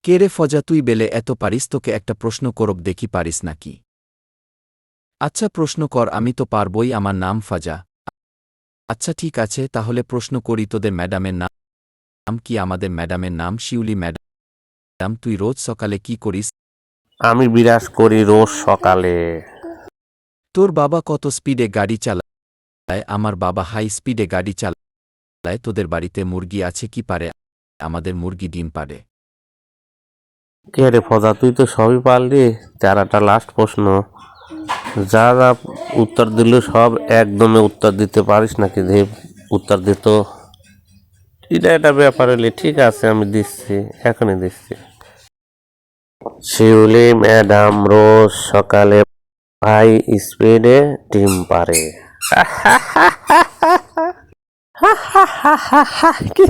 কে রে ফজা, তুই বেলে এত পারিস, তোকে একটা প্রশ্ন করব, দেখি পারিস নাকি। আচ্ছা প্রশ্ন কর। আমি তো পারবই, আমার নাম ফাজা। আচ্ছা ঠিক আছে, তাহলে প্রশ্ন করি, তোদের ম্যাডামের নাম কি? আমাদের ম্যাডামের নাম শিউলি ম্যাডাম। তুই রোজ সকালে কি করিস? আমি বিরাজ করি রোজ সকালে। তোর বাবা কত স্পিডে গাড়ি চালায়? আমার বাবা হাই স্পিডে গাড়ি চালায়। তোদের বাড়িতে মুরগি আছে কি পারে? আমাদের মুরগি ডিম পারে। কে রে ফজা, তুই তো সবই পারলি। চারাটা লাস্ট প্রশ্ন, যা যা উত্তর দিল সব একদমে উত্তর দিতে পারিস নাকি? যে উত্তর দিত এটা ব্যাপার হলে ঠিক আছে, আমি দিচ্ছি, এখনই দিচ্ছি। শিউলি ম্যাডাম রোজ সকালে হাই স্পিডে ডিম পারে। কি